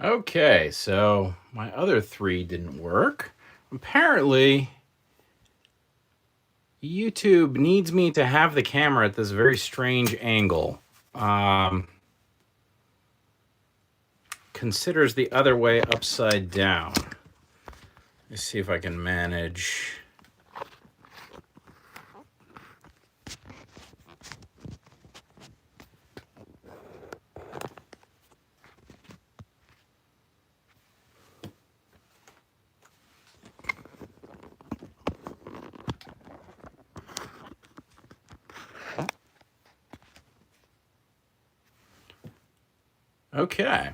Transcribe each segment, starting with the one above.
Okay, so my other three didn't work. Apparently, YouTube needs me to have the camera at this very strange angle. Considers the other way upside down. Let's see if I can manage. Okay.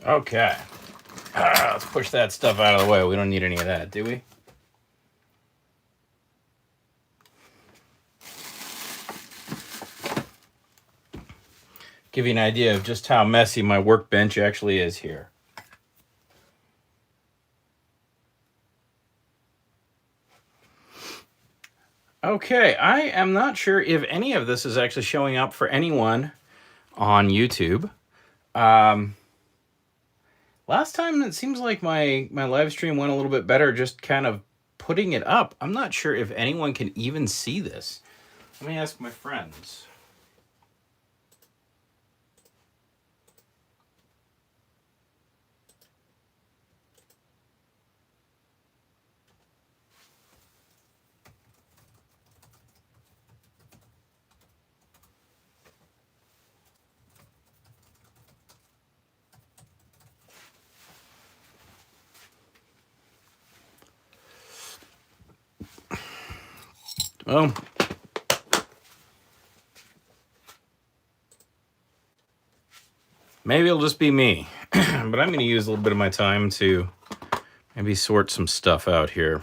Okay. Let's push that stuff out of the way. We don't need any of that, do we? Give you an idea of just how messy my workbench actually is here. Okay, I am not sure if any of this is actually showing up for anyone on YouTube. Last time it seems like my live stream went a little bit better just kind of putting it up. I'm not sure if anyone can even see this. Let me ask my friends. Well, maybe it'll just be me, but I'm going to use a little bit of my time to maybe sort some stuff out here.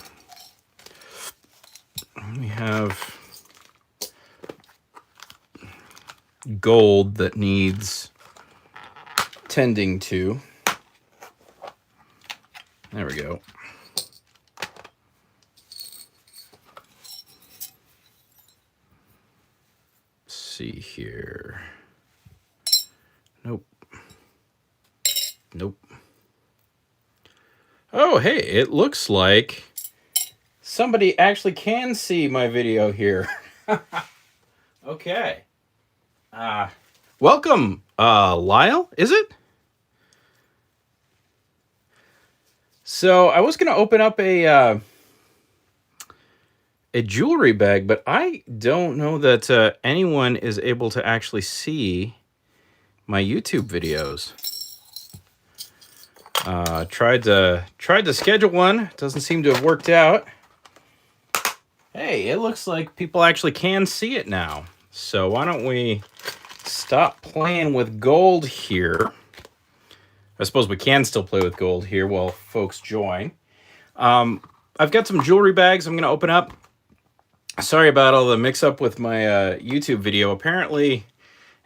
We have gold that needs tending to. There we go. Let's see here. Nope. Nope. Oh, hey, it looks like somebody actually can see my video here. Okay. Welcome, Lyle, is it? So I was going to open up a jewelry bag, but I don't know that anyone is able to actually see my YouTube videos. Tried to schedule one. Doesn't seem to have worked out. Hey, it looks like people actually can see it now. So why don't we stop playing with gold here I suppose we can still play with gold here while folks join. I've got some jewelry bags I'm going to open up. Sorry about all the mix-up with my YouTube video. Apparently,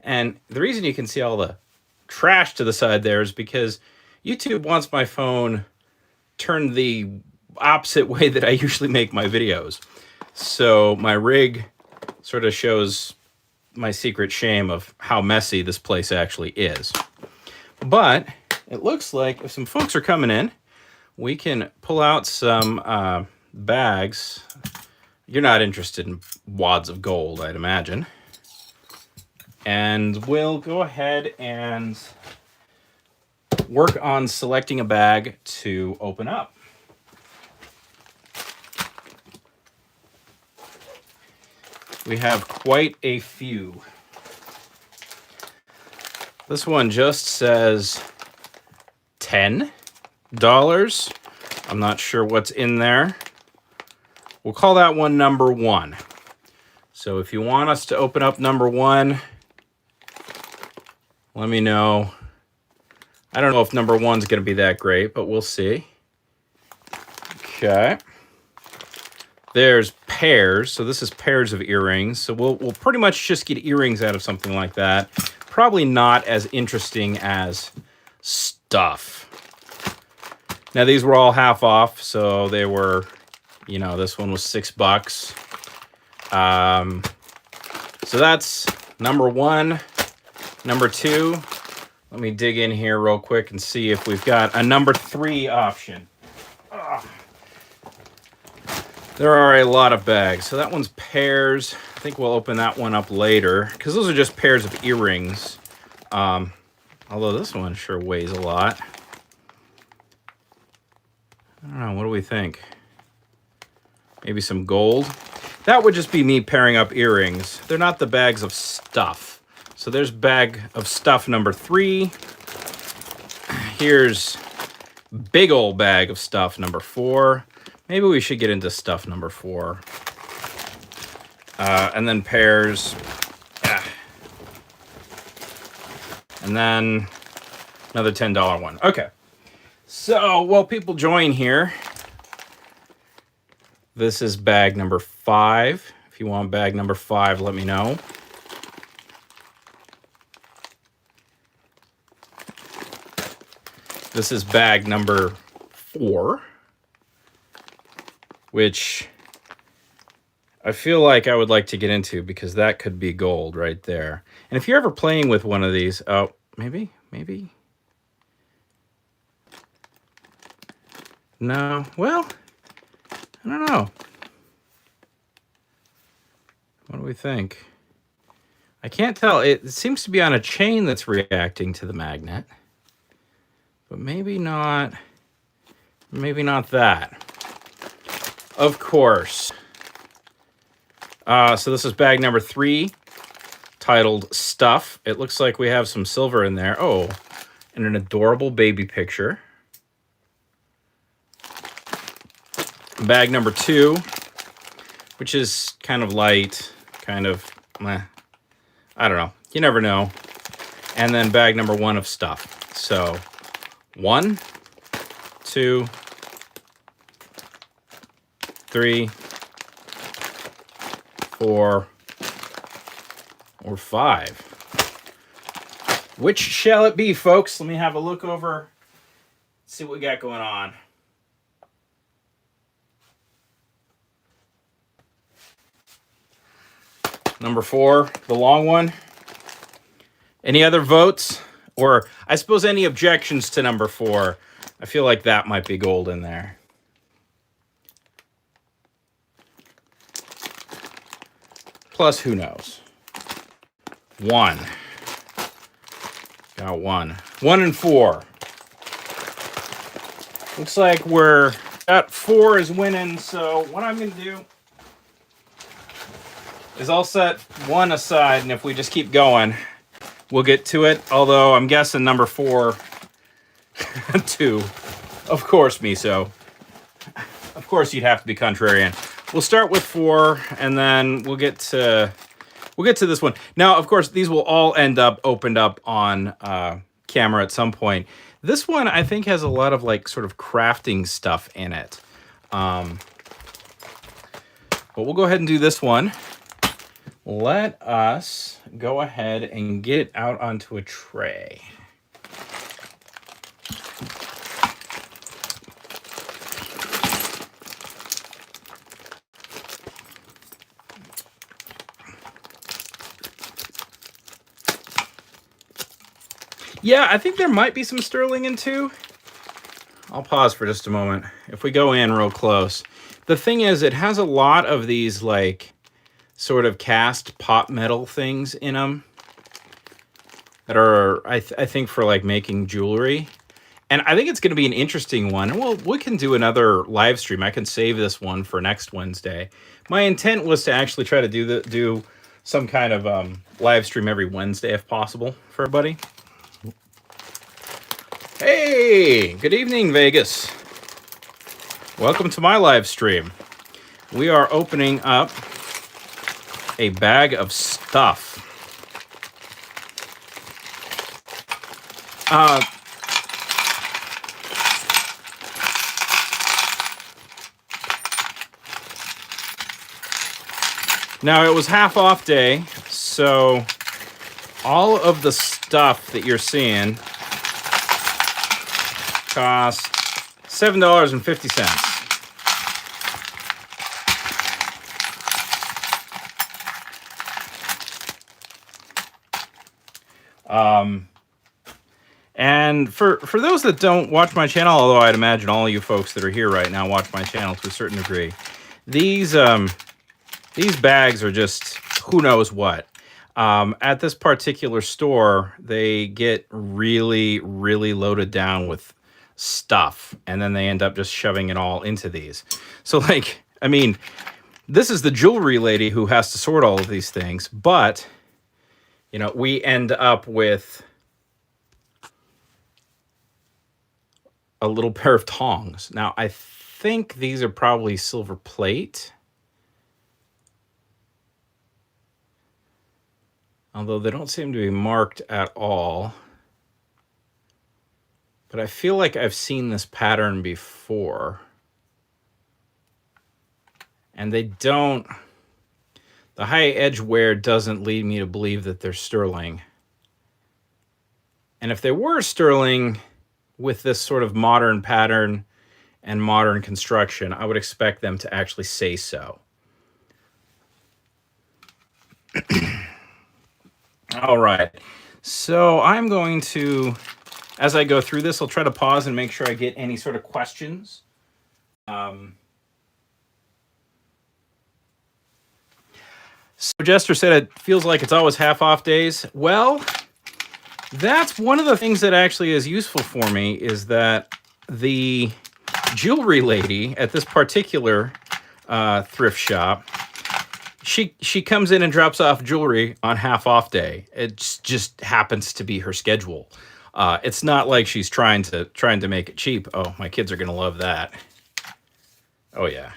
and the reason you can see all the trash to the side there is because YouTube wants my phone turned the opposite way that I usually make my videos. So my rig sort of shows my secret shame of how messy this place actually is. But it looks like if some folks are coming in, we can pull out some bags. You're not interested in wads of gold, I'd imagine. And we'll go ahead and work on selecting a bag to open up. We have quite a few. This one just says $10. I'm not sure what's in there. We'll call that one number 1. So if you want us to open up number 1, let me know. I don't know if number 1's going to be that great, but we'll see. Okay. There's pairs. So this is pairs of earrings. So we'll pretty much just get earrings out of something like that. Probably not as interesting as stuff. Now these were all half off, so they were, you know, this one was $6. So that's number 1. Number 2, let me dig in here real quick and see if we've got a number 3 option. Ugh. There are a lot of bags. So that one's pairs. I think we'll open that one up later because those are just pairs of earrings. Although this one sure weighs a lot. I don't know, what do we think? Maybe some gold? That would just be me pairing up earrings. They're not the bags of stuff. So there's bag of stuff number 3. Here's big old bag of stuff number 4. Maybe we should get into stuff number 4. And then pairs. And then another $10 one. Okay. So while people join here, this is bag number 5. If you want bag number 5, let me know. This is bag number 4, which I feel like I would like to get into because that could be gold right there. And if you're ever playing with one of these, oh, maybe. No, well, I don't know. What do we think? I can't tell. It seems to be on a chain that's reacting to the magnet. But maybe not that. Of course. So this is bag number 3, titled Stuff. It looks like we have some silver in there. Oh, and an adorable baby picture. Bag number 2, which is kind of light, kind of, I don't know. You never know. And then bag number 1 of stuff. So 1, 2, 3, 4, or 5. Which shall it be, folks? Let me have a look over, see what we got going on. Number 4, the long one. Any other votes? Or I suppose any objections to number 4? I feel like that might be gold in there. Plus, who knows? 1. Got 1. 1 and 4. Looks like we're at 4 is winning, so what I'm going to do is I'll set 1 aside, and if we just keep going, we'll get to it. Although I'm guessing number 4, 2. Of course, Miso. Of course, you'd have to be contrarian. We'll start with 4, and then we'll get to this one. Now, of course, these will all end up opened up on camera at some point. This one, I think, has a lot of like sort of crafting stuff in it. But we'll go ahead and do this one. Let us go ahead and get it out onto a tray. Yeah, I think there might be some sterling in too. I'll pause for just a moment. If we go in real close, the thing is, it has a lot of these like sort of cast pot metal things in them that are, I think, for like making jewelry. And I think it's going to be an interesting one. Well, we can do another live stream. I can save this one for next Wednesday. My intent was to actually try to do some kind of live stream every Wednesday if possible for everybody. Hey, good evening, Vegas. Welcome to my live stream. We are opening up a bag of stuff. Now, it was half off day, so all of the stuff that you're seeing cost $7.50. And for those that don't watch my channel, although I'd imagine all you folks that are here right now watch my channel to a certain degree, these bags are just who knows what. At this particular store, they get really, really loaded down with stuff, and then they end up just shoving it all into these. So, like, I mean, this is the jewelry lady who has to sort all of these things, but, you know, we end up with a little pair of tongs. Now, I think these are probably silver plate, although they don't seem to be marked at all. But I feel like I've seen this pattern before. And they don't... The high edge wear doesn't lead me to believe that they're sterling. And if they were sterling with this sort of modern pattern and modern construction, I would expect them to actually say so. All right. So I'm going to... As I go through this, I'll try to pause and make sure I get any sort of questions. So Jester said it feels like it's always half off days. Well, that's one of the things that actually is useful for me, is that the jewelry lady at this particular thrift shop, she comes in and drops off jewelry on half off day. It just happens to be her schedule. It's not like she's trying to make it cheap. Oh, my kids are going to love that. Oh, yeah.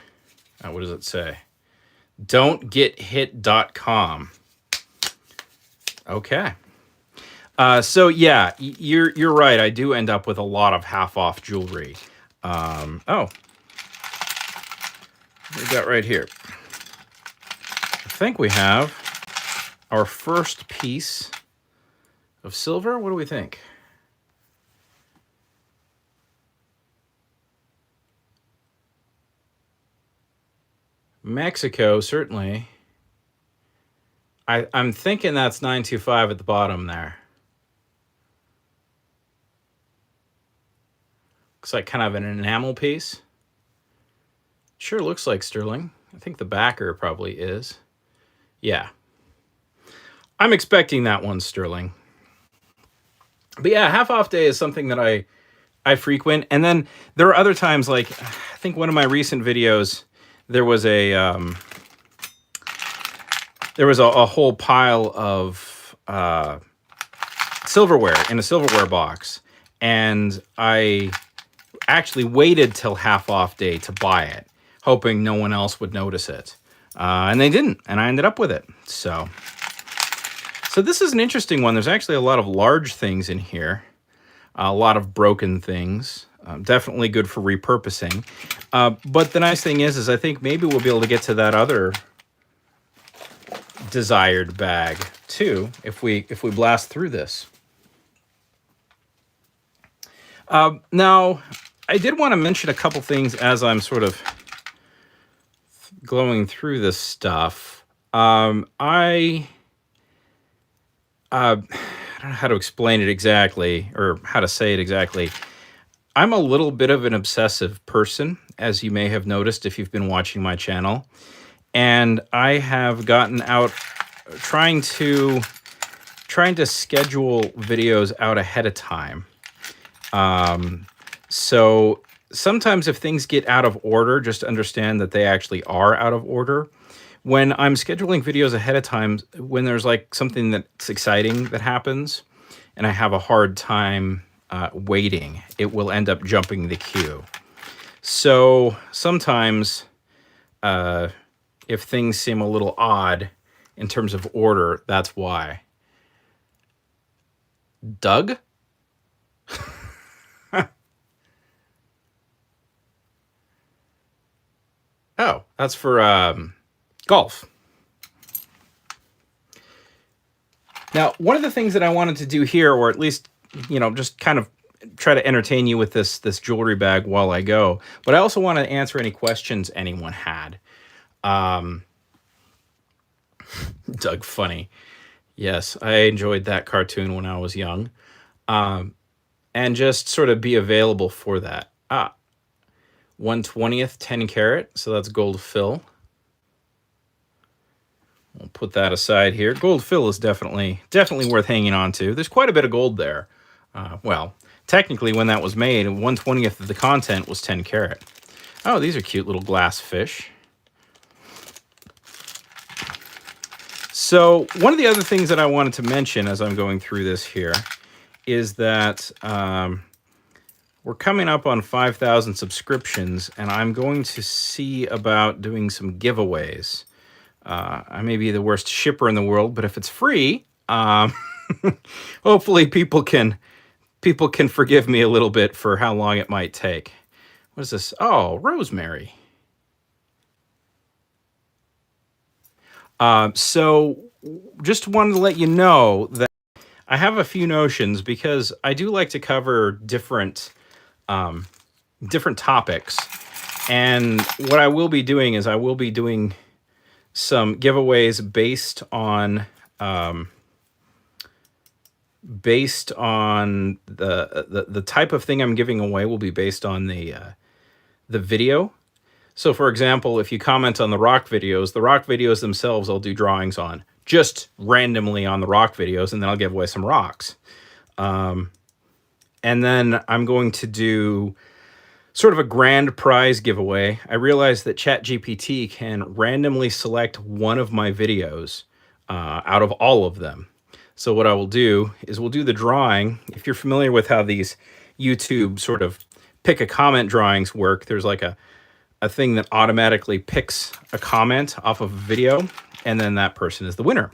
What does it say? Don'tgethit.com. Okay. So, yeah, you're right. I do end up with a lot of half-off jewelry. Oh. What we got right here? I think we have our first piece of silver. What do we think? Mexico, certainly. I'm thinking that's 925 at the bottom there. Looks like kind of an enamel piece. Sure looks like sterling. I think the backer probably is. Yeah. I'm expecting that one's sterling. But yeah, half off day is something that I frequent. And then there are other times, like I think one of my recent videos, there was a whole pile of silverware in a silverware box, and I actually waited till half off day to buy it, hoping no one else would notice it, and they didn't, and I ended up with it. So this is an interesting one. There's actually a lot of large things in here. a lot of broken things. Definitely good for repurposing. But the nice thing is I think maybe we'll be able to get to that other desired bag too if we blast through this. Now, I did want to mention a couple things as I'm sort of going through this stuff. I don't know how to explain it exactly or how to say it exactly. I'm a little bit of an obsessive person, as you may have noticed if you've been watching my channel. And I have gotten out trying to schedule videos out ahead of time. So sometimes if things get out of order, just understand that they actually are out of order. When I'm scheduling videos ahead of time, when there's like something that's exciting that happens and I have a hard time waiting, it will end up jumping the queue. So sometimes if things seem a little odd in terms of order, that's why. Doug? Oh, that's for golf. Now, one of the things that I wanted to do here, or at least, just kind of try to entertain you with this jewelry bag while I go, but I also want to answer any questions anyone had. Doug Funny. Yes, I enjoyed that cartoon when I was young. And just sort of be available for that. 1/20th 10 karat, so that's gold fill. We'll put that aside here. Gold fill is definitely worth hanging on to. There's quite a bit of gold there. Well, technically when that was made, 1/20th of the content was 10 karat. Oh, these are cute little glass fish. So one of the other things that I wanted to mention as I'm going through this here is that we're coming up on 5,000 subscriptions, and I'm going to see about doing some giveaways. I may be the worst shipper in the world, but if it's free, hopefully people can forgive me a little bit for how long it might take. What is this? Oh, rosemary. So just wanted to let you know that I have a few notions because I do like to cover different topics. And what I will be doing is I will be doing some giveaways based on the type of thing I'm giving away will be based on the video. So for example, if you comment on the rock videos themselves, I'll do drawings on just randomly on the rock videos, and then I'll give away some rocks. And then I'm going to do sort of a grand prize giveaway. I realized that ChatGPT can randomly select one of my videos out of all of them. So what I will do is we'll do the drawing. If you're familiar with how these YouTube sort of pick a comment drawings work, there's like a thing that automatically picks a comment off of a video, and then that person is the winner.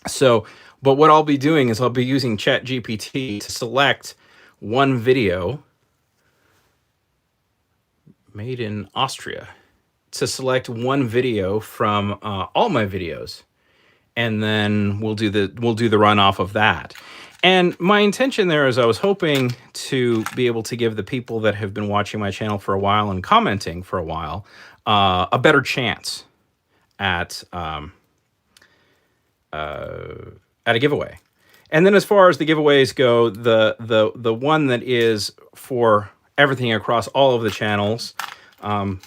So, but what I'll be doing is I'll be using ChatGPT to select one video made in Austria, to select one video from all my videos, and then we'll do the runoff of that. And my intention there is I was hoping to be able to give the people that have been watching my channel for a while and commenting for a while a better chance at a giveaway. And then as far as the giveaways go, the one that is for everything across all of the channels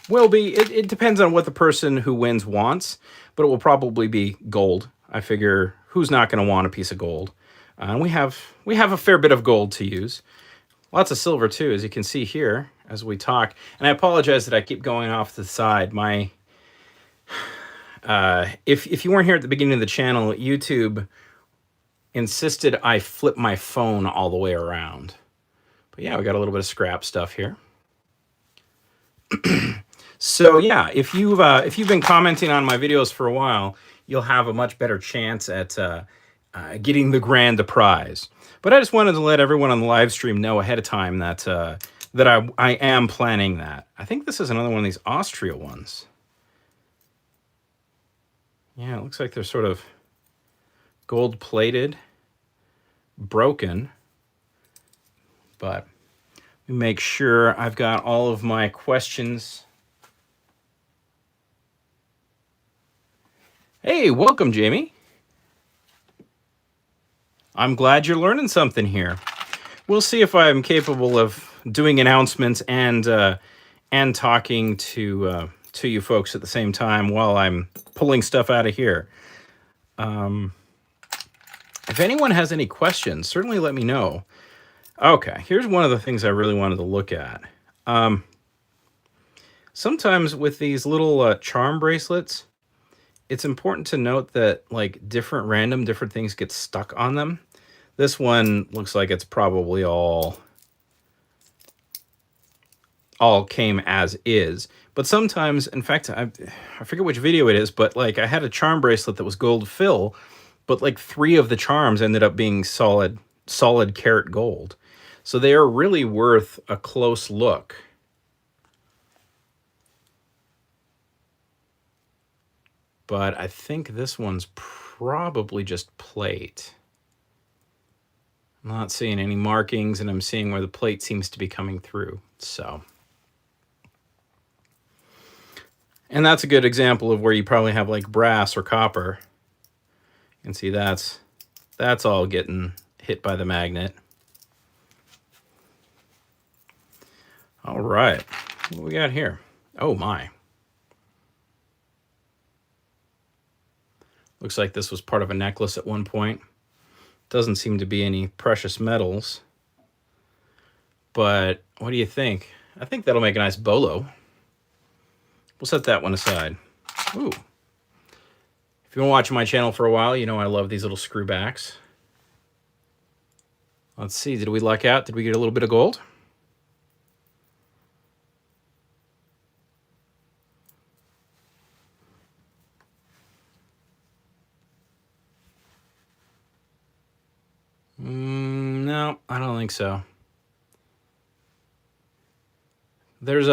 will be, it depends on what the person who wins wants, but it will probably be gold. I figure who's not going to want a piece of gold? And we have a fair bit of gold to use. Lots of silver too, as you can see here as we talk. And I apologize that I keep going off to the side. My if you weren't here at the beginning of the channel, YouTube insisted I flip my phone all the way around. But yeah, we got a little bit of scrap stuff here. So yeah, if you've been commenting on my videos for a while, you'll have a much better chance at getting the grand prize. But I just wanted to let everyone on the live stream know ahead of time that I am planning that. I think this is another one of these Austria ones. Yeah, it looks like they're sort of gold plated, broken. But let me make sure I've got all of my questions. Hey, welcome, Jamie. I'm glad you're learning something here. We'll see if I'm capable of doing announcements and talking to you folks at the same time while I'm pulling stuff out of here. If anyone has any questions, certainly let me know. Okay, here's one of the things I really wanted to look at. Sometimes with these little charm bracelets, it's important to note that like different things get stuck on them. This one looks like it's probably all came as is. But sometimes, in fact, I forget which video it is, but like I had a charm bracelet that was gold fill, but like 3 of the charms ended up being solid carat gold. So they are really worth a close look. But I think this one's probably just plate. I'm not seeing any markings, and I'm seeing where the plate seems to be coming through. So, and that's a good example of where you probably have like brass or copper. You can see that's all getting hit by the magnet. All right, what we got here? Oh my. Looks like this was part of a necklace at one point. Doesn't seem to be any precious metals. But what do you think? I think that'll make a nice bolo. We'll set that one aside. Ooh. If you've been watching my channel for a while, you know I love these little screwbacks. Let's see, did we luck out? Did we get a little bit of gold? No, I don't think so. There's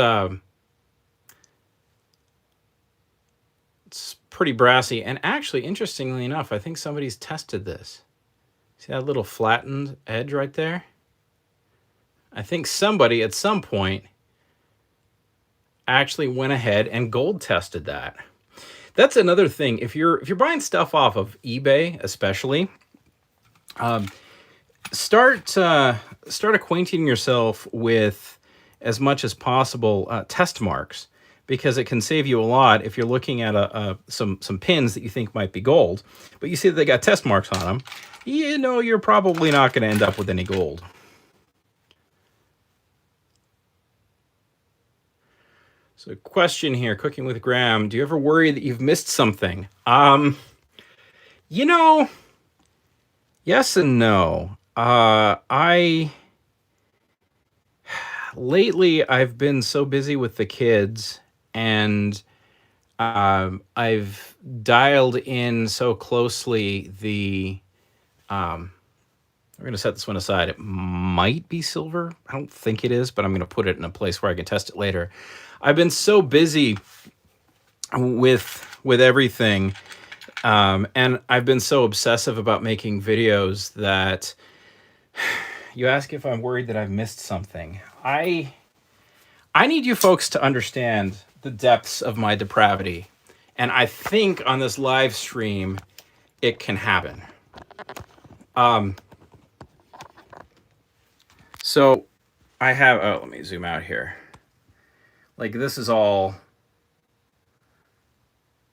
it's pretty brassy, and actually, interestingly enough, I think somebody's tested this. See that little flattened edge right there? I think somebody at some point actually went ahead and gold tested that. That's another thing. If you're buying stuff off of eBay, especially, start acquainting yourself with as much as possible test marks, because it can save you a lot if you're looking at some pins that you think might be gold, but you see that they got test marks on them. You know you're probably not going to end up with any gold. So question here, Cooking with Graham, do you ever worry that you've missed something? You know, yes and no. Lately I've been so busy with the kids, and I've dialed in so closely the we're going to set this one aside. It might be silver. I don't think it is, but I'm going to put it in a place where I can test it later. I've been so busy with everything, and I've been so obsessive about making videos that you ask if I'm worried that I've missed something. I need you folks to understand the depths of my depravity, and I think on this live stream it can happen. So I have, let me zoom out here. Like this is all,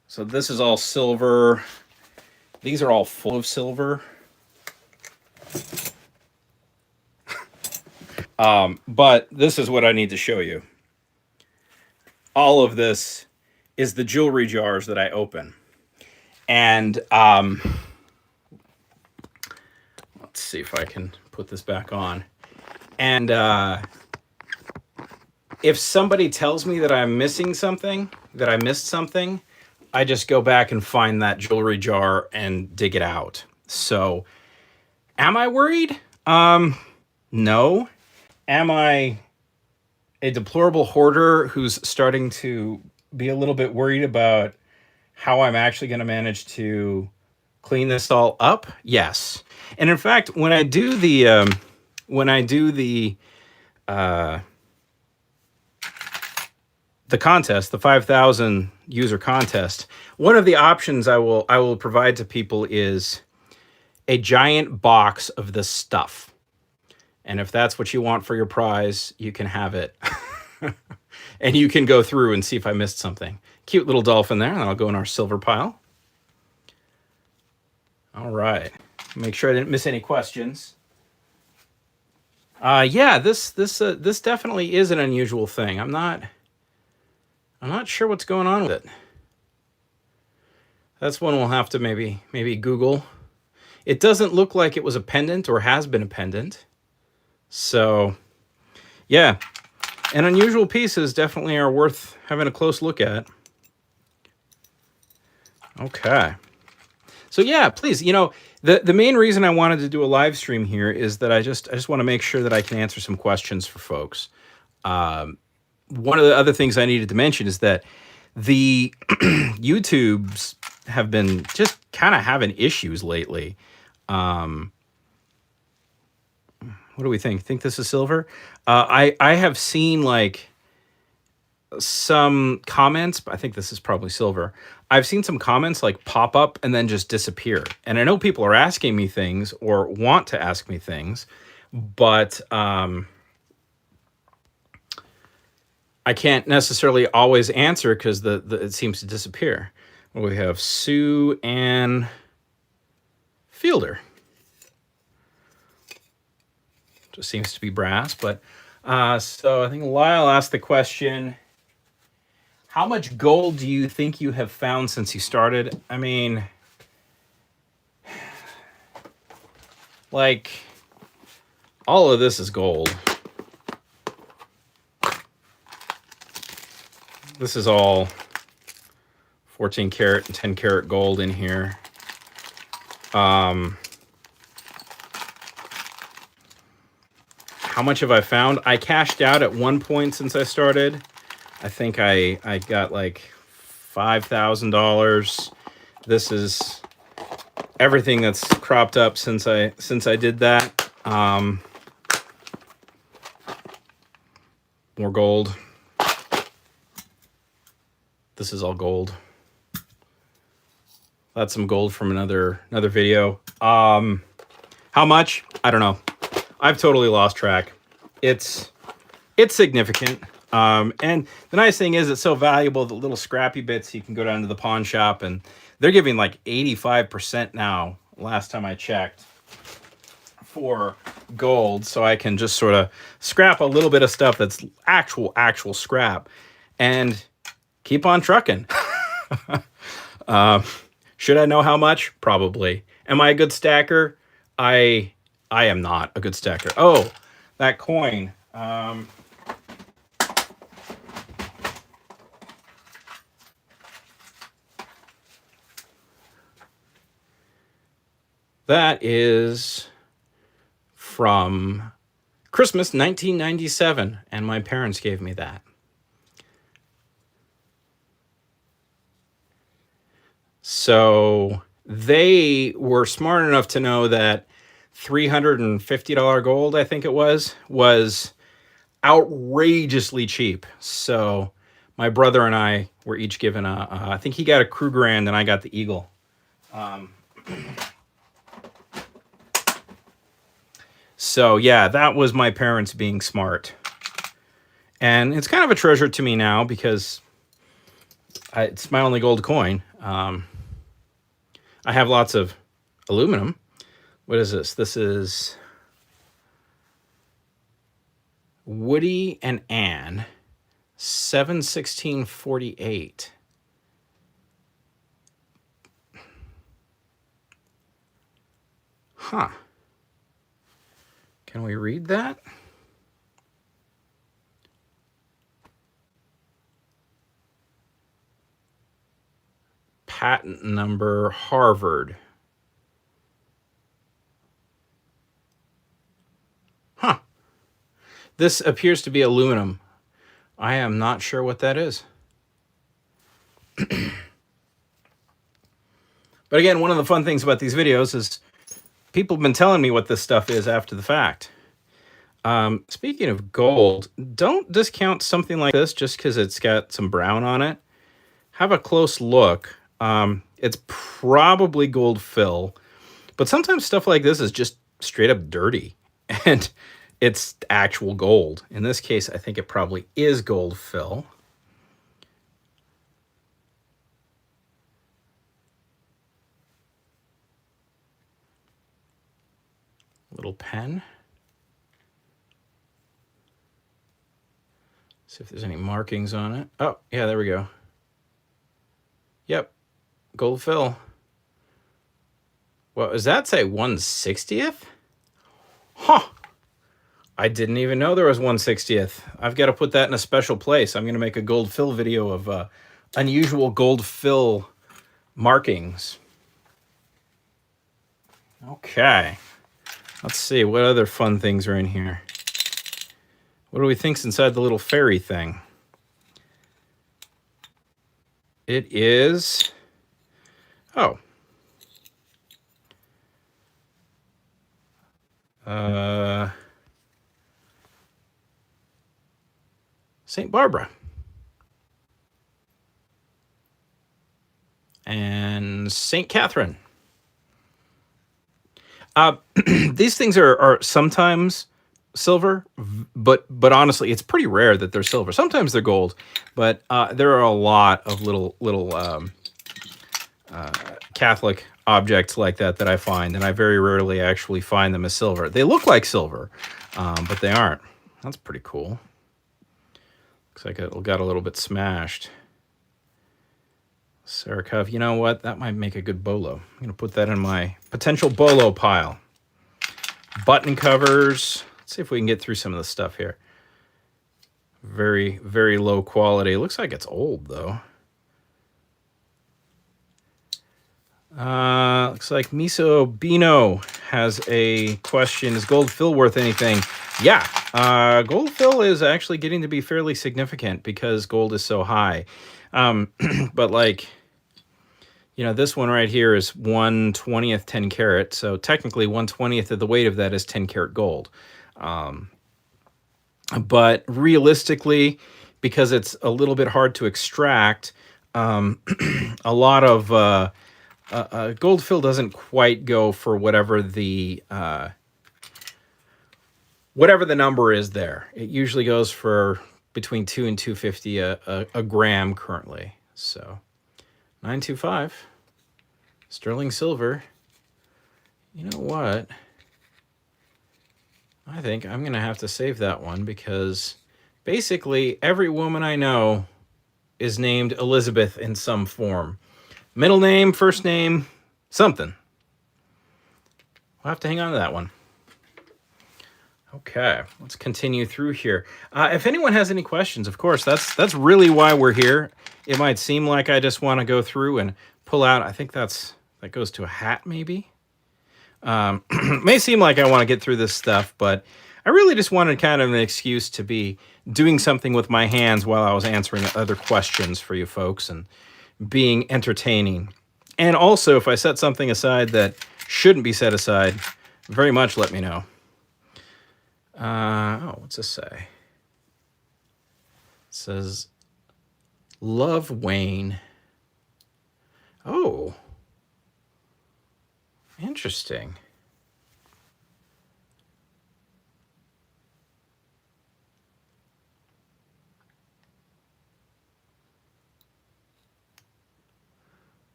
so this is all silver. These are all full of silver. But this is what I need to show you. All of this is the jewelry jars that I open. And let's see if I can put this back on. And if somebody tells me that I'm missing something, that I missed something, I just go back and find that jewelry jar and dig it out. So, am I worried? No. Am I a deplorable hoarder who's starting to be a little bit worried about how I'm actually going to manage to clean this all up? Yes. And in fact, when I do the contest, the 5,000 user contest, one of the options I will provide to people is a giant box of this stuff. And if that's what you want for your prize, you can have it. And you can go through and see if I missed something. Cute little dolphin there, and that'll go in our silver pile. All right. Make sure I didn't miss any questions. Yeah, this definitely is an unusual thing. I'm not sure what's going on with it. That's one we'll have to maybe Google. It doesn't look like it was a pendant or has been a pendant. So, yeah. And unusual pieces definitely are worth having a close look at. Okay. So yeah, please, the main reason I wanted to do a live stream here is that I just want to make sure that I can answer some questions for folks. One of the other things I needed to mention is that the YouTubes have been just kind of having issues lately. What do we think? Think this is silver? I have seen like some comments. I think this is probably silver. I've seen some comments like pop up and then just disappear. And I know people are asking me things or want to ask me things, but I can't necessarily always answer because it seems to disappear. We have Sue Ann Fielder. Just seems to be brass, but so I think Lyle asked the question, how much gold do you think you have found since you started? I mean, like, all of this is gold. This is all 14 karat and 10 karat gold in here. How much have I found? I cashed out at one point since I started. I think I got like $5,000. This is everything that's cropped up since I did that. More gold. This is all gold. That's some gold from another video. How much? I don't know. I've totally lost track. It's significant. And the nice thing is it's so valuable that little scrappy bits, you can go down to the pawn shop and they're giving like 85% now, last time I checked, for gold. So I can just sort of scrap a little bit of stuff that's actual scrap and keep on trucking. Should I know how much? Probably. Am I a good stacker? I am not a good stacker. Oh, that coin. That is from Christmas 1997, and my parents gave me that. So they were smart enough to know that $350 gold, I think it was outrageously cheap. So my brother and I were each given I think he got a Krugerrand and I got the Eagle. So yeah, that was my parents being smart. And it's kind of a treasure to me now because it's my only gold coin. I have lots of aluminum. What is this? This is Woody and Ann, 7/16/48. Huh. Can we read that? Patent number Harvard. This appears to be aluminum. I am not sure what that is. But again, one of the fun things about these videos is people have been telling me what this stuff is after the fact. Speaking of gold, don't discount something like this just because it's got some brown on it. Have a close look. It's probably gold fill, but sometimes stuff like this is just straight up dirty and it's actual gold. In this case, I think it probably is gold fill. Little pen. See if there's any markings on it. Oh, yeah, there we go. Yep, gold fill. What does that say? 1/60th? Huh. I didn't even know there was 1/60th. I've got to put that in a special place. I'm going to make a gold fill video of unusual gold fill markings. Okay. Let's see, what other fun things are in here? What do we think's inside the little fairy thing? It is... Oh. St. Barbara. And St. Catherine. These things are sometimes silver, but honestly, it's pretty rare that they're silver. Sometimes they're gold, but there are a lot of little Catholic objects like that I find, and I very rarely actually find them as silver. They look like silver, but they aren't. That's pretty cool. Looks like it got a little bit smashed. Sarikov, you know what? That might make a good bolo. I'm going to put that in my potential bolo pile. Button covers. Let's see if we can get through some of the stuff here. Very, very low quality. It looks like it's old, though. Looks like Miso Bino has a question. Is gold fill worth anything? Yeah, gold fill is actually getting to be fairly significant because gold is so high. But like, you know, this one right here is 1/20th 10 karat. So technically 1/20th of the weight of that is 10 karat gold. But realistically, because it's a little bit hard to extract, a lot of gold fill doesn't quite go for whatever the number is there. It usually goes for between $2 and $2.50 a gram currently. So 925 sterling silver. You know what? I think I'm going to have to save that one because basically every woman I know is named Elizabeth in some form. Middle name, first name, something. We'll have to hang on to that one. Okay, let's continue through here. If anyone has any questions, of course, that's really why we're here. It might seem like I just want to go through and pull out. I think that goes to a hat, maybe. May seem like I want to get through this stuff, but I really just wanted kind of an excuse to be doing something with my hands while I was answering other questions for you folks and being entertaining. And also, if I set something aside that shouldn't be set aside, very much let me know. Oh, what's this say? It says, love Wayne. Oh, interesting.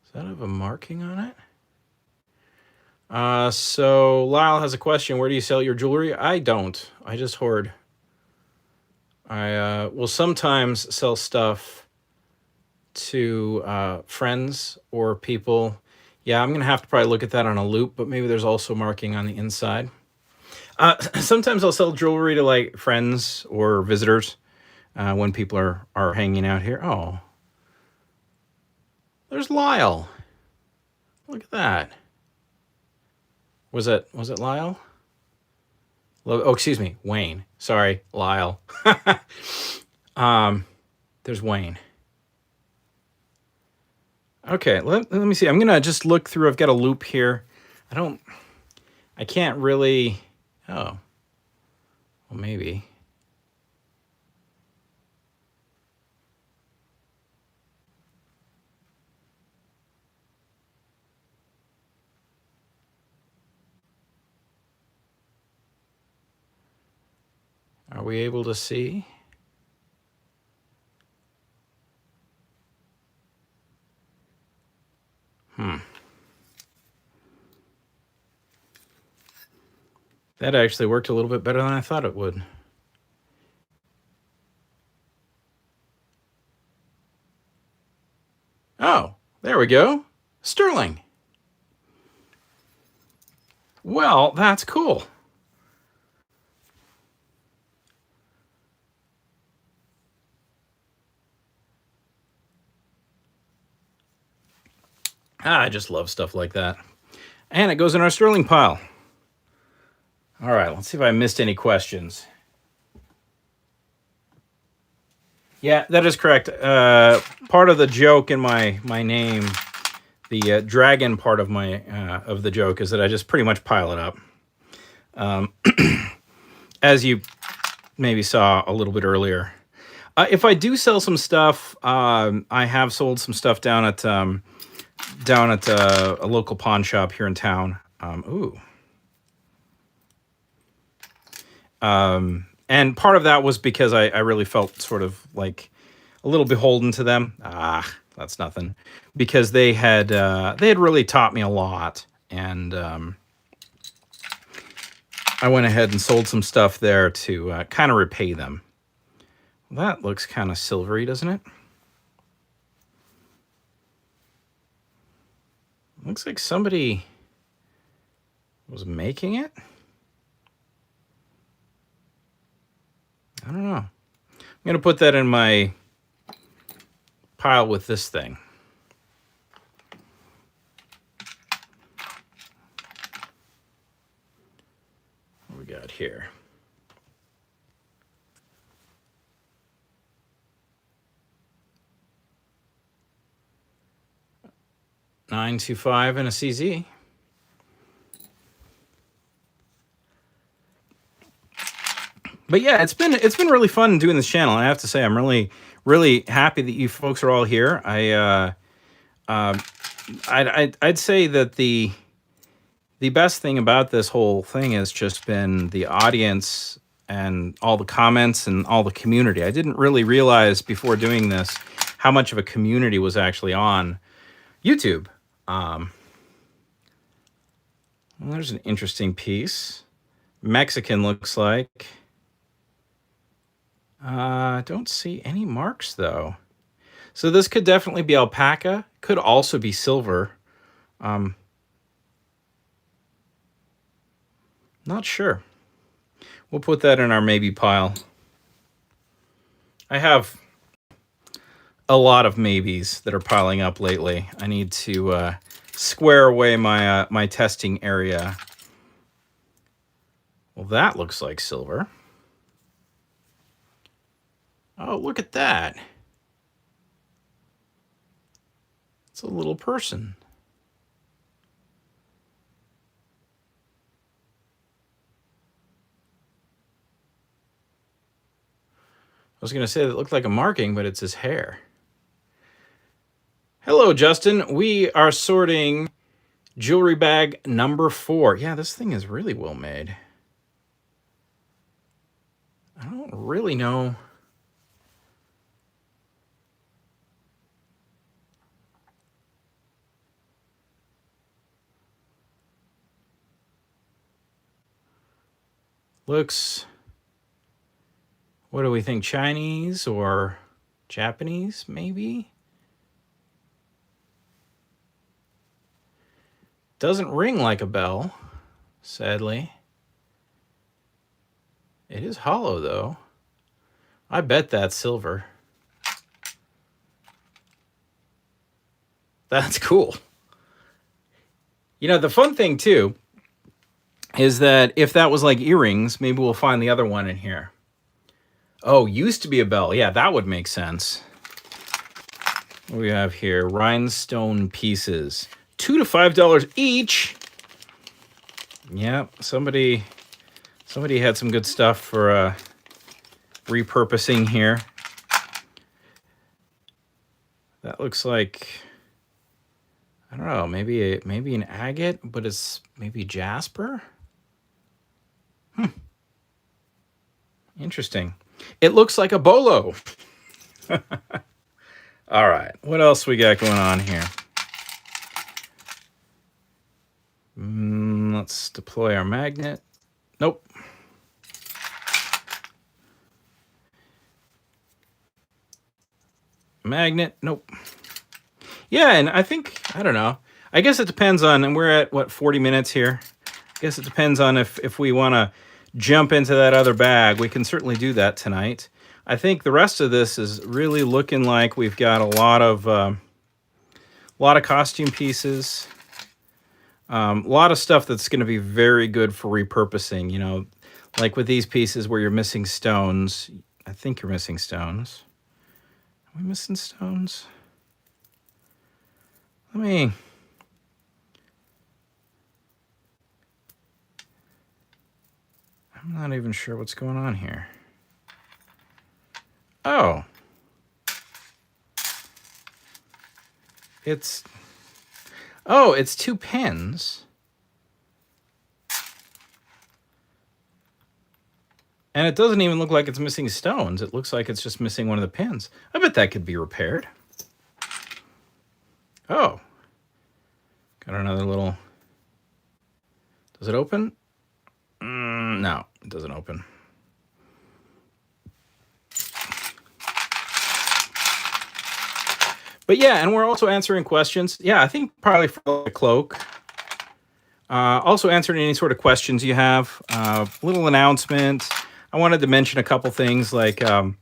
Does that have a marking on it? So Lyle has a question. Where do you sell your jewelry? I don't. I just hoard. I will sometimes sell stuff to friends or people. Yeah, I'm going to have to probably look at that on a loop, but maybe there's also marking on the inside. Sometimes I'll sell jewelry to like friends or visitors when people are hanging out here. Oh, there's Lyle. Look at that. Was it Lyle? Oh, excuse me, Wayne. Sorry, Lyle. There's Wayne. Okay, let me see. I'm gonna just look through. I've got a loop here. I can't really. Oh, well, maybe. Are we able to see? That actually worked a little bit better than I thought it would. Oh, there we go. Sterling. Well, that's cool. I just love stuff like that. And it goes in our Sterling pile. All right, let's see if I missed any questions. Yeah, that is correct. Part of the joke in my name, the dragon part of my of the joke, is that I just pretty much pile it up. As you maybe saw a little bit earlier. If I do sell some stuff, I have sold some stuff down at a local pawn shop here in town. And part of that was because I really felt sort of like a little beholden to them. That's nothing, because they had really taught me a lot, and I went ahead and sold some stuff there to kind of repay them. That looks kind of silvery, doesn't it? Looks like somebody was making it. I don't know. I'm going to put that in my pile with this thing. What we got here? $925 and a CZ. But yeah, it's been really fun doing this channel. I have to say, I'm really happy that you folks are all here. I'd say that the best thing about this whole thing has just been the audience and all the comments and all the community. I didn't really realize before doing this how much of a community was actually on YouTube. Well, there's an interesting piece. Mexican looks like. Don't see any marks though. So this could definitely be alpaca. Could also be silver. Not sure. We'll put that in our maybe pile. I have a lot of maybes that are piling up lately. I need to square away my my testing area. Well, that looks like silver. Oh, look at that. It's a little person. I was going to say that it looked like a marking, but it's his hair. Hello, Justin. We are sorting jewelry bag number 4. Yeah, this thing is really well made. I don't really know. Looks, what do we think, Chinese or Japanese, maybe? Doesn't ring like a bell, sadly. It is hollow, though. I bet that's silver. That's cool. You know, the fun thing, too, is that if that was like earrings, maybe we'll find the other one in here. Oh, used to be a bell. Yeah, that would make sense. What do we have here? Rhinestone pieces. $2 to $5 each. Yeah, somebody had some good stuff for repurposing here. That looks like, I don't know, maybe an agate, but it's maybe jasper. Interesting. It looks like a bolo. All right, what else we got going on here? Let's deploy our magnet. Nope. Magnet. Nope. Yeah, and I think, I don't know. I guess it depends on, and we're at, what, 40 minutes here? I guess it depends on if we want to jump into that other bag. We can certainly do that tonight. I think the rest of this is really looking like we've got a lot of costume pieces. A lot of stuff that's going to be very good for repurposing, you know, like with these pieces where you're missing stones. I think you're missing stones. Are we missing stones? I'm not even sure what's going on here. Oh. It's 2 pins. And it doesn't even look like it's missing stones. It looks like it's just missing one of the pins. I bet that could be repaired. Oh. Got another little... Does it open? No, it doesn't open. But yeah, and we're also answering questions. Yeah, I think probably for the cloak. Also answering any sort of questions you have. Little announcement. I wanted to mention a couple things like the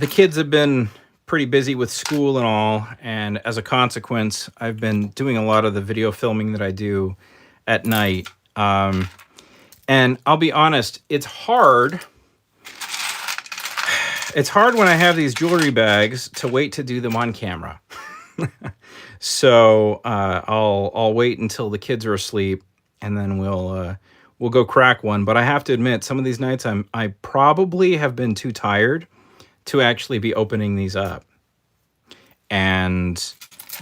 kids have been pretty busy with school and all, and as a consequence, I've been doing a lot of the video filming that I do at night. And I'll be honest, it's hard. It's hard when I have these jewelry bags to wait to do them on camera. So I'll wait until the kids are asleep, and then we'll go crack one. But I have to admit, some of these nights I probably have been too tired to actually be opening these up, and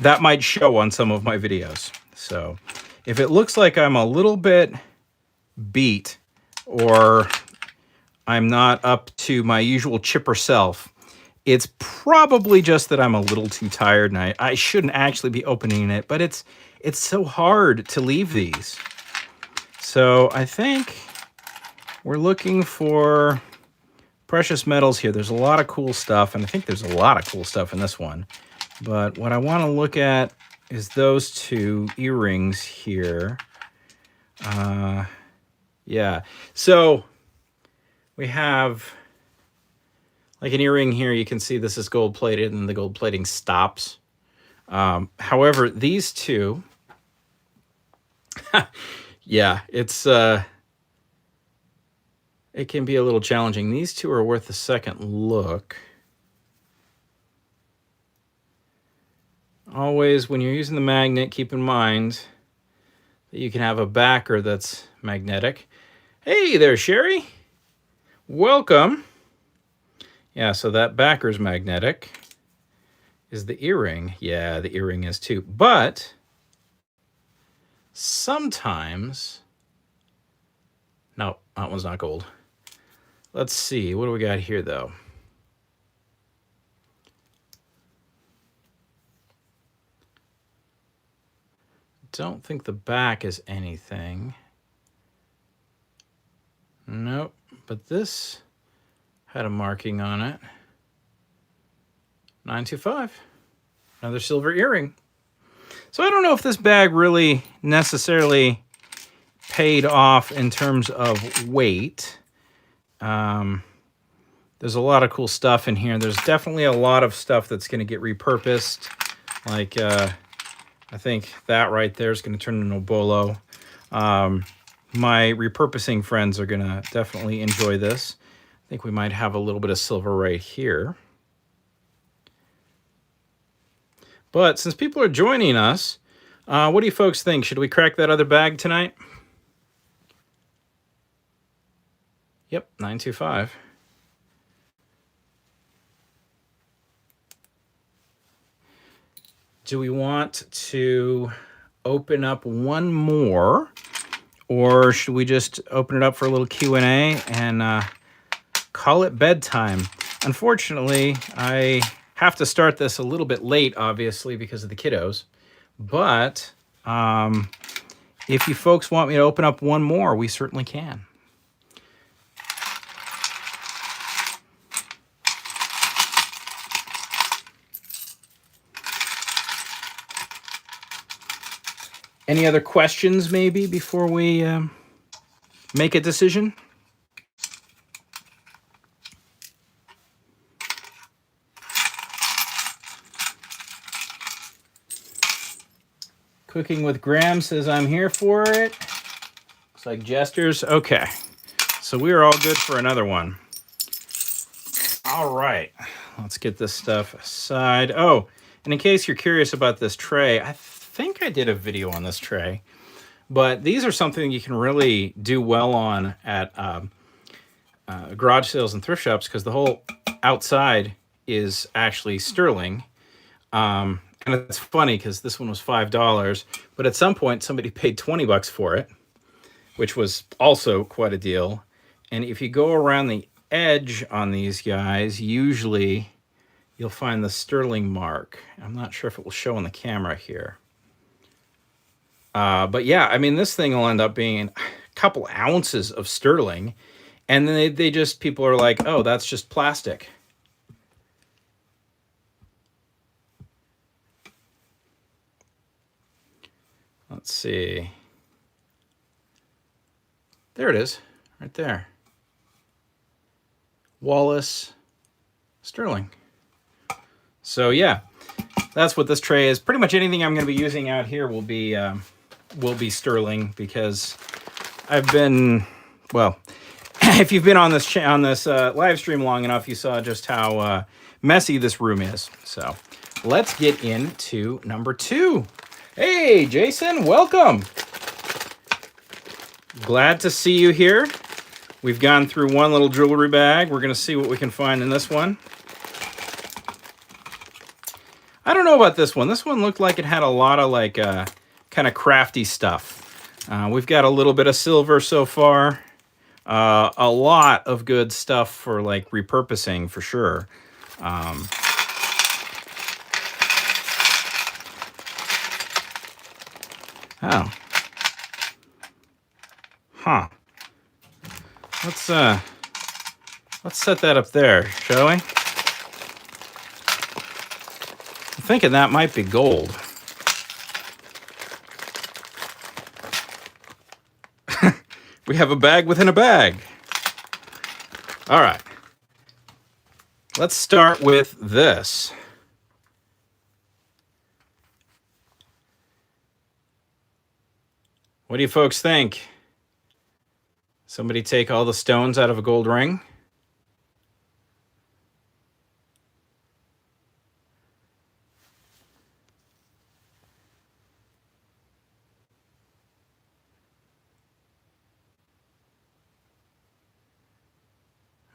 that might show on some of my videos. So if it looks like I'm a little bit beat or I'm not up to my usual chipper self, it's probably just that I'm a little too tired, and I shouldn't actually be opening it, but it's so hard to leave these. So I think we're looking for precious metals here. There's a lot of cool stuff, and I think there's a lot of cool stuff in this one. But what I want to look at is those 2 earrings here. Yeah, so we have like an earring here. You can see this is gold plated and the gold plating stops. However, these 2, yeah, it can be a little challenging. These 2 are worth a second look. Always, when you're using the magnet, keep in mind that you can have a backer that's magnetic. Hey there, Sherry. Welcome. Yeah, so that backer's magnetic. Is the earring? Yeah, the earring is too. But sometimes... No, that one's not gold. Let's see. What do we got here, though? Don't think the back is anything. Nope. But this had a marking on it. 925. Another silver earring. So I don't know if this bag really necessarily paid off in terms of weight. There's a lot of cool stuff in here. There's definitely a lot of stuff that's going to get repurposed. Like I think that right there is going to turn into a bolo. My repurposing friends are going to definitely enjoy this. I think we might have a little bit of silver right here. But since people are joining us, what do you folks think? Should we crack that other bag tonight? Yep, 925. Do we want to open up one more, or should we just open it up for a little Q&A and call it bedtime? Unfortunately, I have to start this a little bit late, obviously, because of the kiddos. But if you folks want me to open up one more, we certainly can. Any other questions, maybe, before we make a decision? Cooking with Graham says I'm here for it. Looks like gestures. Okay. So we are all good for another one. All right. Let's get this stuff aside. Oh, and in case you're curious about this tray, I think I did a video on this tray. But these are something you can really do well on at garage sales and thrift shops because the whole outside is actually sterling. And it's funny because this one was $5, but at some point somebody paid 20 bucks for it, which was also quite a deal. And if you go around the edge on these guys, usually you'll find the sterling mark. I'm not sure if it will show on the camera here. But yeah, I mean, this thing will end up being a couple ounces of sterling. And then they just, people are like, oh, that's just plastic. Let's see. There it is, right there. Wallace sterling. So yeah, that's what this tray is. Pretty much anything I'm going to be using out here will be sterling because I've been, well, if you've been on this live stream long enough, you saw just how messy this room is. So let's get into number 2. Hey, Jason, welcome. Glad to see you here. We've gone through one little jewelry bag. We're going to see what we can find in this one. I don't know about this one. This one looked like it had a lot of like kind of crafty stuff. We've got a little bit of silver so far. A lot of good stuff for like repurposing for sure. Oh. Huh. Let's set that up there, shall we? I'm thinking that might be gold. We have a bag within a bag. All right. Let's start with this. What do you folks think? Somebody take all the stones out of a gold ring?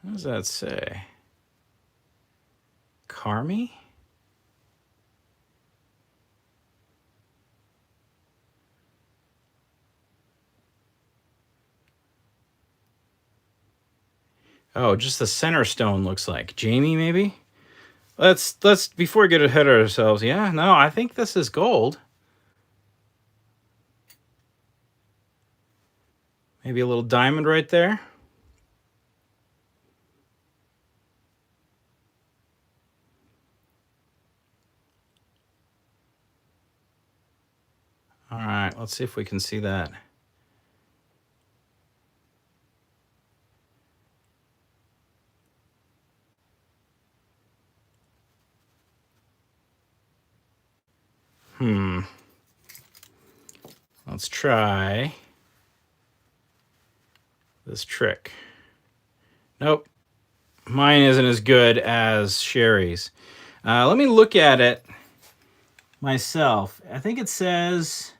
What does that say? Carmi? Oh, just the center stone looks like. Jamie, maybe? Let's before we get ahead of ourselves. Yeah, no, I think this is gold. Maybe a little diamond right there. All right, let's see if we can see that. Let's try this trick. Nope. Mine isn't as good as Sherry's. Let me look at it myself. I think it says...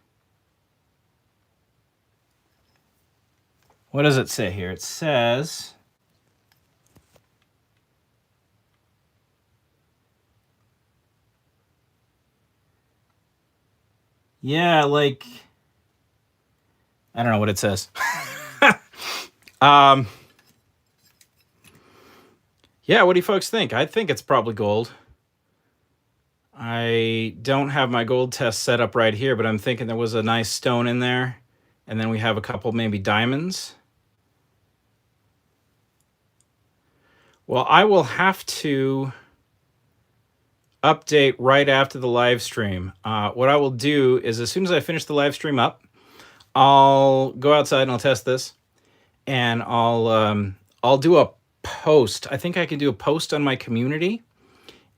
What does it say here? It says... Yeah, like... I don't know what it says. Yeah, what do you folks think? I think it's probably gold. I don't have my gold test set up right here, but I'm thinking there was a nice stone in there. And then we have a couple maybe diamonds. Well, I will have to update right after the live stream. What I will do is as soon as I finish the live stream up, I'll go outside and I'll test this. And I'll do a post. I think I can do a post on my community,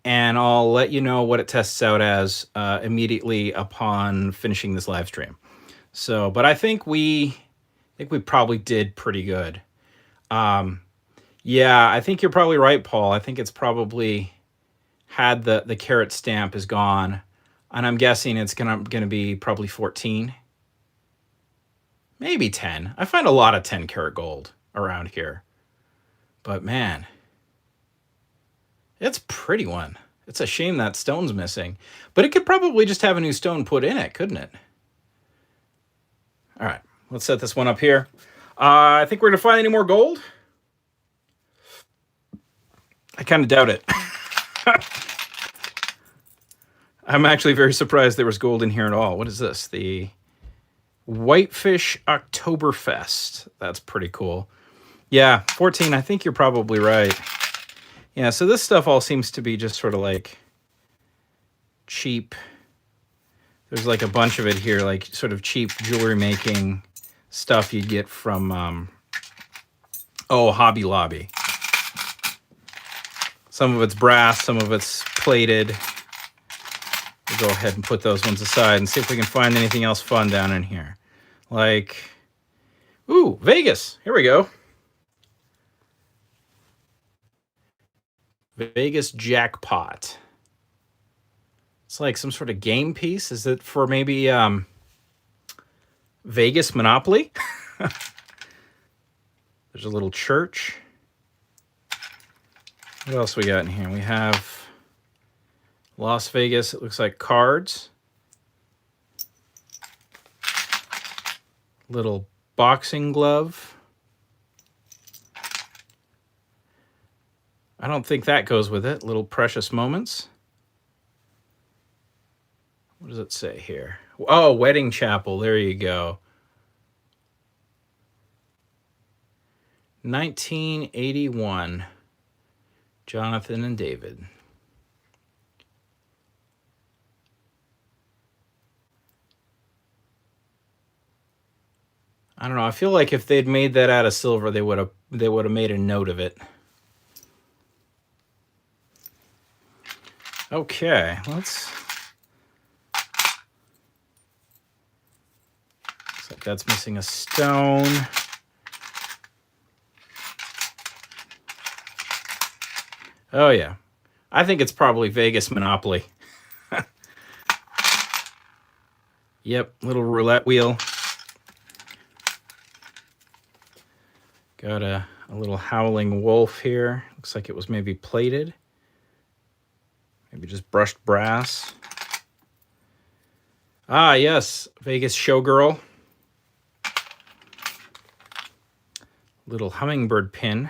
and I'll let you know what it tests out as immediately upon finishing this live stream. So, but I think we probably did pretty good. Yeah, I think you're probably right, Paul. I think it's probably had the carat stamp is gone, and I'm guessing it's gonna be probably 14, maybe 10. I find a lot of 10 karat gold around here. But man, it's a pretty one. It's a shame that stone's missing. But it could probably just have a new stone put in it, couldn't it? All right, let's set this one up here. I think we're going to find any more gold. I kind of doubt it. I'm actually very surprised there was gold in here at all. What is this? The Whitefish Oktoberfest. That's pretty cool. Yeah, 14, I think you're probably right. Yeah, so this stuff all seems to be just sort of like cheap. There's like a bunch of it here, like sort of cheap jewelry making stuff you'd get from, Hobby Lobby. Some of it's brass, some of it's plated. We'll go ahead and put those ones aside and see if we can find anything else fun down in here. Like, ooh, Vegas. Here we go. Vegas jackpot. It's like some sort of game piece. Is it for maybe Vegas Monopoly? There's a little church. What else we got in here? We have Las Vegas. It looks like cards. Little boxing glove. I don't think that goes with it. Little precious moments. What does it say here? Oh, wedding chapel. There you go. 1981. Jonathan and David. I don't know. I feel like if they'd made that out of silver, they would have made a note of it. Okay, looks like that's missing a stone. Oh yeah, I think it's probably Vegas Monopoly. Yep, little roulette wheel. Got a little howling wolf here. Looks like it was maybe plated. Maybe just brushed brass. Ah, yes, Vegas showgirl. Little hummingbird pin.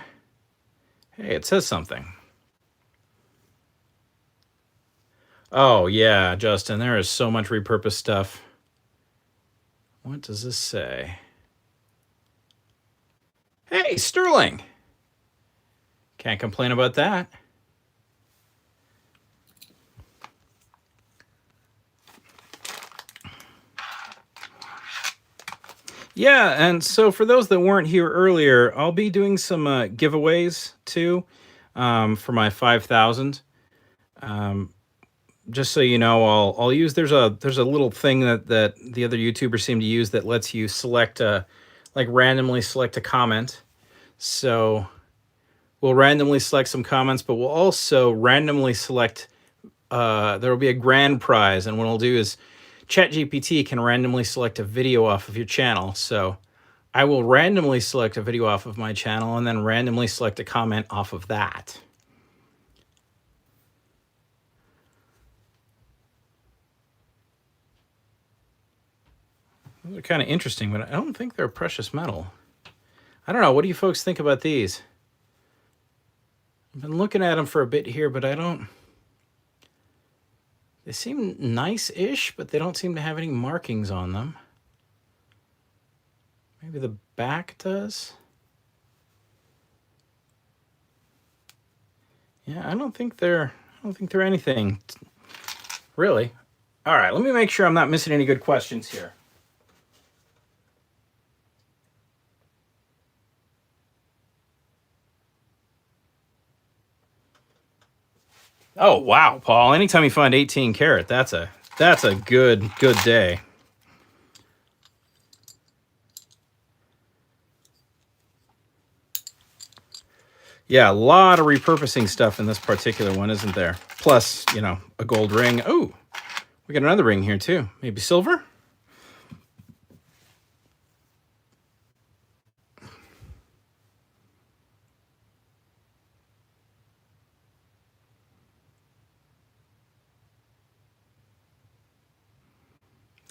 Hey, it says something. Oh, yeah, Justin, there is so much repurposed stuff. What does this say? Hey, sterling. Can't complain about that. Yeah, and so for those that weren't here earlier, I'll be doing some giveaways too for my 5,000. just so you know, I'll use there's a little thing that the other YouTubers seem to use that lets you select like randomly select a comment. So we'll randomly select some comments, but we'll also randomly select there will be a grand prize, and what I'll do is ChatGPT can randomly select a video off of your channel. So I will randomly select a video off of my channel and then randomly select a comment off of that. They're kind of interesting, but I don't think they're precious metal. I don't know. What do you folks think about these? I've been looking at them for a bit here, but I don't... They seem nice-ish, but they don't seem to have any markings on them. Maybe the back does? Yeah, I don't think they're anything, really. All right, let me make sure I'm not missing any good questions here. Oh, wow, Paul. Anytime you find 18 karat, that's a good day. Yeah, a lot of repurposing stuff in this particular one, isn't there? Plus, you know, a gold ring. Oh, we got another ring here too. Maybe silver?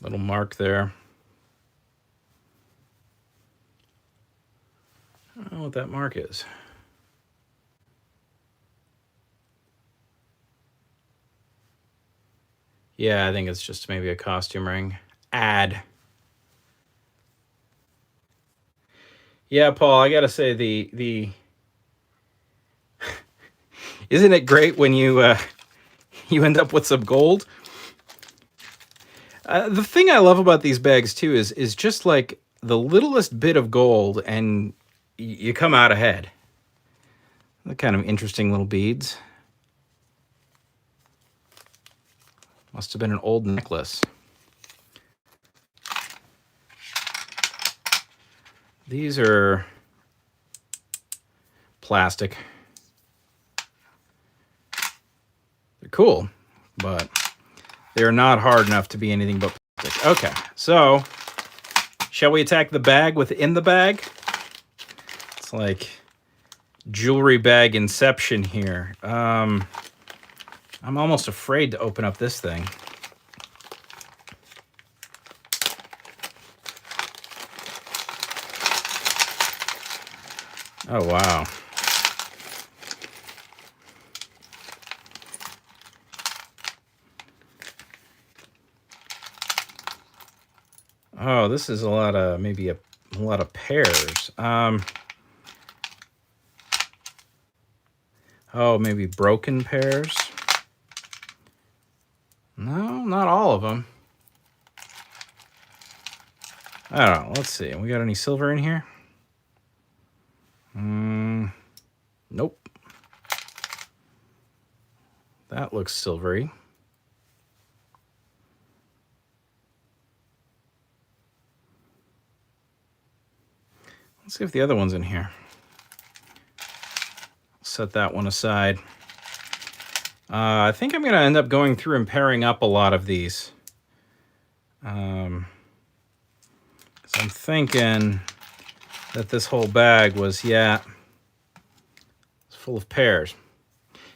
Little mark there. I don't know what that mark is. Yeah, I think it's just maybe a costume ring. Add. Yeah, Paul, I gotta say the isn't it great when you you end up with some gold? The thing I love about these bags too is just like the littlest bit of gold and you come out ahead. They're kind of interesting little beads. Must have been an old necklace. These are plastic. They're cool, but they're not hard enough to be anything but plastic. Okay, so shall we attack the bag within the bag? It's like jewelry bag inception here. I'm almost afraid to open up this thing. Oh, wow. Oh, this is a lot of, maybe a lot of pairs. Oh, maybe broken pairs. No, not all of them. I don't know. Let's see. We got any silver in here? Nope. That looks silvery. Let's see if the other one's in here. Set that one aside. I think I'm going to end up going through and pairing up a lot of these. So I'm thinking that this whole bag was, yeah, it's full of pairs.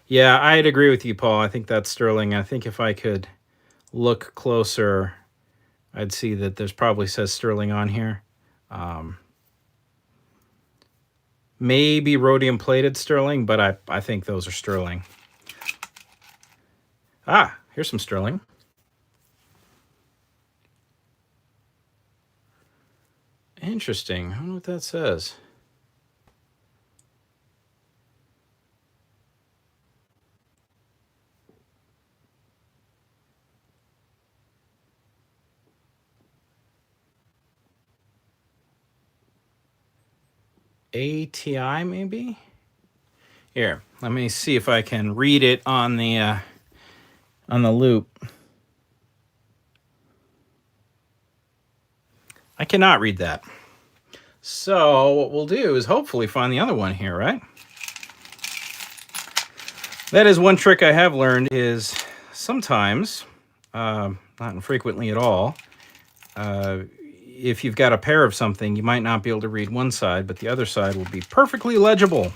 Yeah, I'd agree with you, Paul. I think that's sterling. I think if I could look closer, I'd see that there's probably says sterling on here. Maybe rhodium plated sterling, but I think those are sterling. Ah, here's some sterling. Interesting. I wonder what that says. ATI maybe? Here, let me see if I can read it on the on the loop. I cannot read that. So what we'll do is hopefully find the other one here, right? That is one trick I have learned is sometimes, not infrequently at all, if you've got a pair of something, you might not be able to read one side, but the other side will be perfectly legible.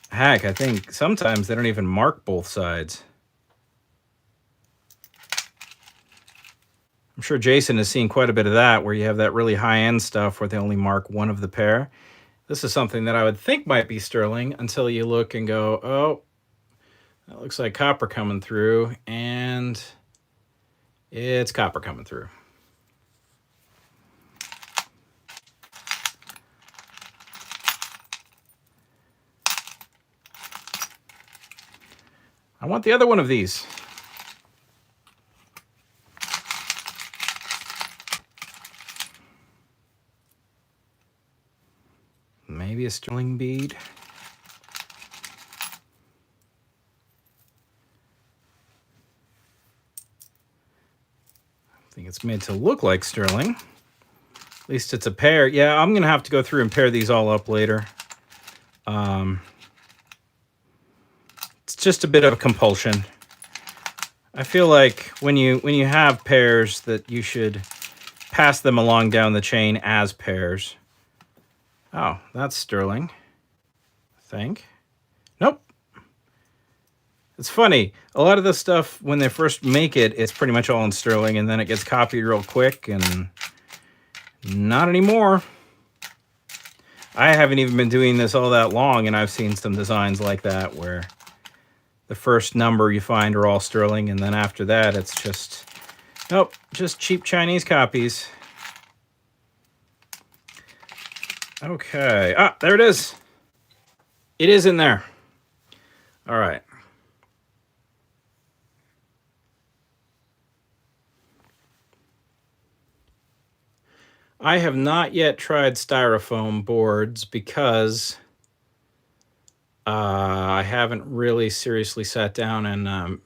Heck, I think sometimes they don't even mark both sides. I'm sure Jason has seen quite a bit of that, where you have that really high-end stuff where they only mark one of the pair. This is something that I would think might be sterling until you look and go, oh, that looks like copper coming through, and it's copper coming through. I want the other one of these. Maybe a sterling bead. I think it's made to look like sterling. At least it's a pair. Yeah, I'm going to have to go through and pair these all up later. It's just a bit of a compulsion. I feel like when you have pairs that you should pass them along down the chain as pairs. Oh, that's sterling, I think. Nope. It's funny. A lot of this stuff, when they first make it, it's pretty much all in sterling, and then it gets copied real quick, and not anymore. I haven't even been doing this all that long, and I've seen some designs like that where the first number you find are all sterling, and then after that, it's just, nope, just cheap Chinese copies. Okay. Ah, there it is. It is in there. All right. I have not yet tried styrofoam boards because I haven't really seriously sat down and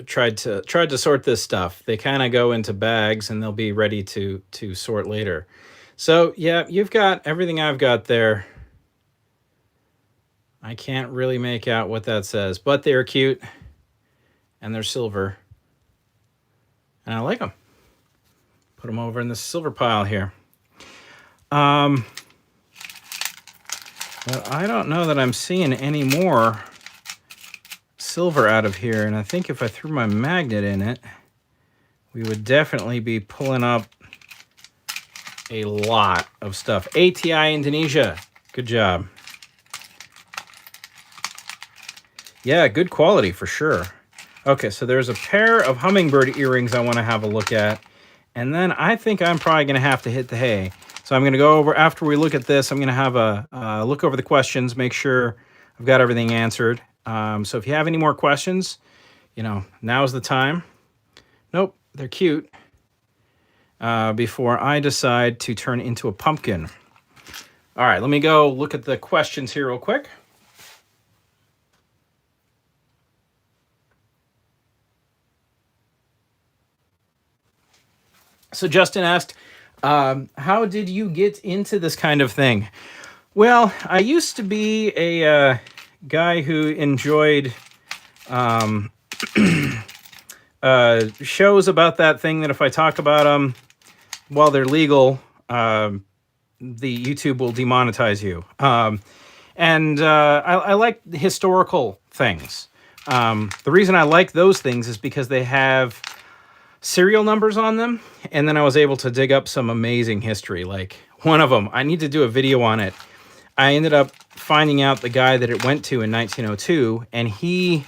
tried to sort this stuff. They kind of go into bags and they'll be ready to sort later. So yeah, you've got everything I've got there. I can't really make out what that says, but they're cute and they're silver and I like them. Put them over in the silver pile here. But I don't know that I'm seeing any more silver out of here, and I think if I threw my magnet in it, we would definitely be pulling up a lot of stuff. ATI Indonesia, good job. Yeah, good quality for sure. Okay, so there's a pair of hummingbird earrings I want to have a look at, and then I think I'm probably going to have to hit the hay. So I'm going to go over, after we look at this, I'm going to have a look over the questions, make sure I've got everything answered. So if you have any more questions, you know, now's the time. Nope, they're cute. Before I decide to turn into a pumpkin. All right, let me go look at the questions here real quick. So Justin asked, how did you get into this kind of thing? Well, I used to be a guy who enjoyed shows about that thing that if I talk about them while they're legal, the YouTube will demonetize you. I like historical things. The reason I like those things is because they have serial numbers on them, and then I was able to dig up some amazing history. Like one of them, I need to do a video on it. I ended up finding out the guy that it went to in 1902, and he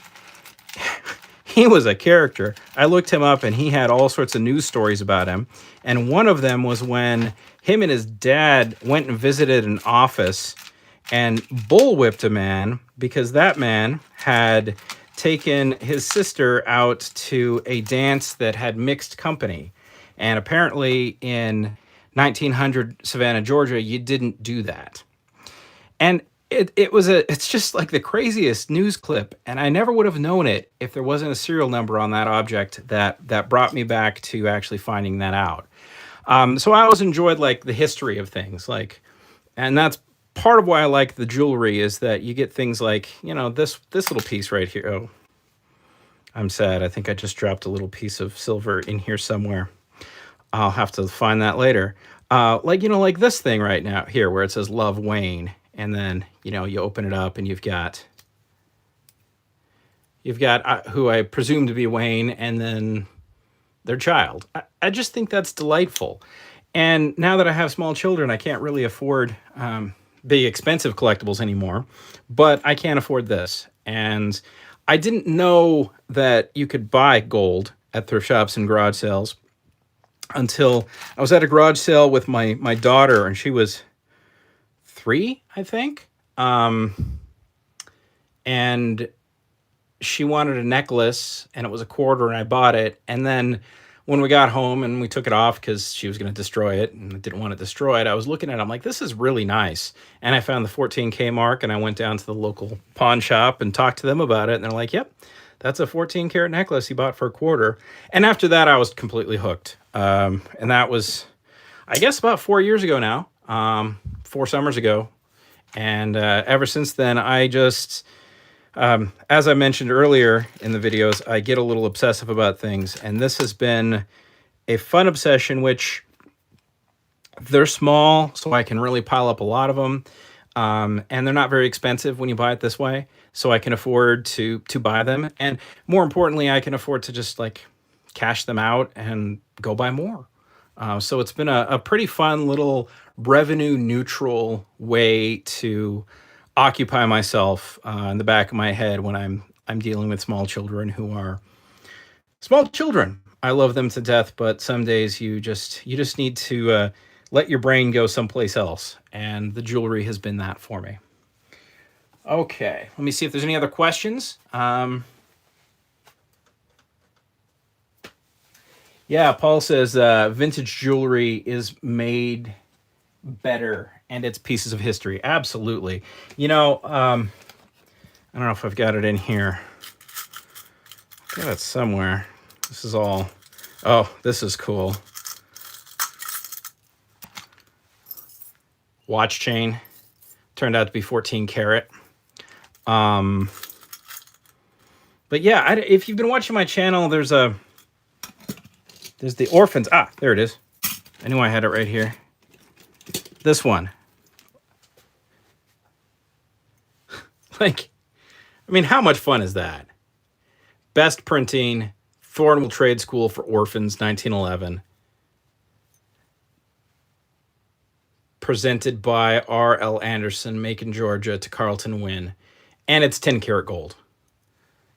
was a character. I looked him up, and he had all sorts of news stories about him. And one of them was when him and his dad went and visited an office and bullwhipped a man because that man had taken his sister out to a dance that had mixed company. And apparently in 1900 Savannah, Georgia, you didn't do that. And It's just like the craziest news clip, and I never would have known it if there wasn't a serial number on that object that brought me back to actually finding that out. So I always enjoyed like the history of things, like, and that's part of why I like the jewelry is that you get things like, this little piece right here. Oh, I'm sad. I think I just dropped a little piece of silver in here somewhere. I'll have to find that later. Like, like this thing right now here where it says Love Wayne. And then, you open it up and you've got who I presume to be Wayne and then their child. I just think that's delightful. And now that I have small children, I can't really afford big expensive collectibles anymore, but I can't afford this. And I didn't know that you could buy gold at thrift shops and garage sales until I was at a garage sale with my daughter, and she was 3, I think. And she wanted a necklace, and it was a quarter, and I bought it. And then when we got home and we took it off because she was going to destroy it and I didn't want it destroyed, I was looking at it. I'm like, this is really nice. And I found the 14K mark, and I went down to the local pawn shop and talked to them about it. And they're like, yep, that's a 14 karat necklace you bought for a quarter. And after that, I was completely hooked. And that was, I guess, about 4 years ago now, 4 summers ago. And ever since then, I just, as I mentioned earlier in the videos, I get a little obsessive about things. And this has been a fun obsession, which they're small, so I can really pile up a lot of them. And they're not very expensive when you buy it this way. So I can afford to buy them. And more importantly, I can afford to just like cash them out and go buy more. So it's been a pretty fun little revenue neutral way to occupy myself in the back of my head when I'm dealing with small children who are small children. I love them to death, but some days you just need to let your brain go someplace else, and the jewelry has been that for me. Okay, let me see if there's any other questions. Yeah, Paul says vintage jewelry is made better and it's pieces of history. Absolutely. I don't know if I've got it in here. I've got it somewhere. This is all, oh, this is cool. Watch chain. Turned out to be 14 karat. But yeah, if you've been watching my channel, there's the orphans. Ah, there it is. I knew I had it right here. This one. Like, I mean, how much fun is that? Best printing, Thornwell Trade School for Orphans, 1911. Presented by R.L. Anderson, Macon, Georgia, to Carlton Wynn. And it's 10 karat gold.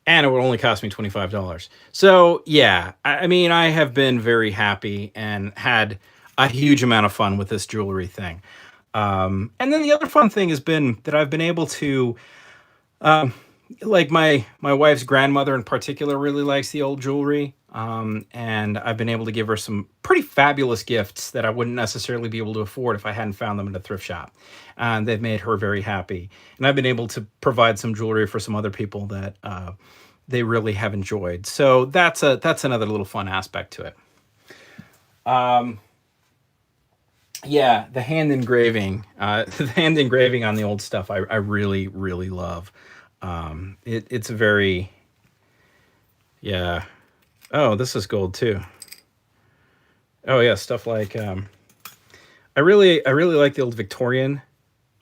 And it would only cost me $25. So, yeah, I mean, I have been very happy and had a huge amount of fun with this jewelry thing. And then the other fun thing has been that I've been able to, like my wife's grandmother in particular really likes the old jewelry. And I've been able to give her some pretty fabulous gifts that I wouldn't necessarily be able to afford if I hadn't found them in a thrift shop. And they've made her very happy. And I've been able to provide some jewelry for some other people that they really have enjoyed. So that's another little fun aspect to it. Yeah, the hand engraving on the old stuff, I really, really love. It's a very, yeah. Oh, this is gold too. Oh yeah, stuff like, I really like the old Victorian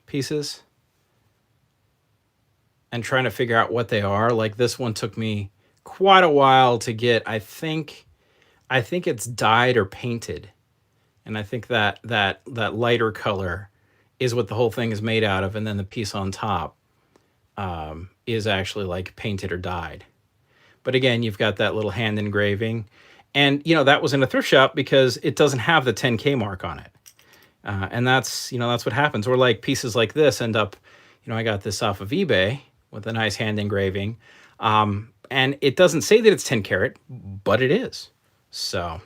pieces and trying to figure out what they are. Like this one took me quite a while to get. I think it's dyed or painted. And I think that lighter color is what the whole thing is made out of. And then the piece on top is actually like painted or dyed. But again, you've got that little hand engraving. And, that was in a thrift shop because it doesn't have the 10K mark on it. And that's what happens. Or like pieces like this end up, I got this off of eBay with a nice hand engraving. And it doesn't say that it's 10 karat, but it is. So,